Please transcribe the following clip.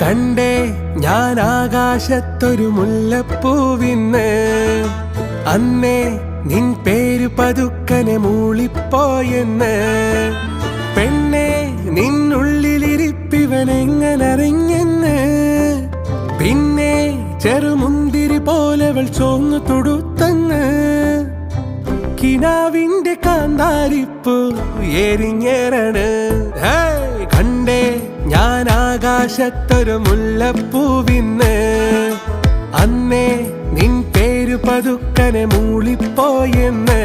കണ്ടേ ഞാൻ ആകാശത്തൊരു മുല്ലപ്പൂവിന്ന്, അന്നേ നിൻ പേര് പതുക്കനെ മൂളിപ്പോയെന്ന്. പെണ്ണെ നിന്നുള്ളിലിരിപ്പിവനെങ്ങനറിഞ്ഞെന്ന്, പിന്നെ ചെറുമുന്തിരി പോലെവൾ ചോന്നു തൊടുത്തന്ന്. കിനാവിന്റെ കാന്താരിപ്പൂ എരിഞ്ഞേറാണ്. കണ്ടേ ഞാൻ ആകാശത്തൊരു മുല്ലപ്പൂവിന്ന്, അന്നേ നിൻ പേര് പതുക്കനെ മൂളിപ്പോയെന്ന്.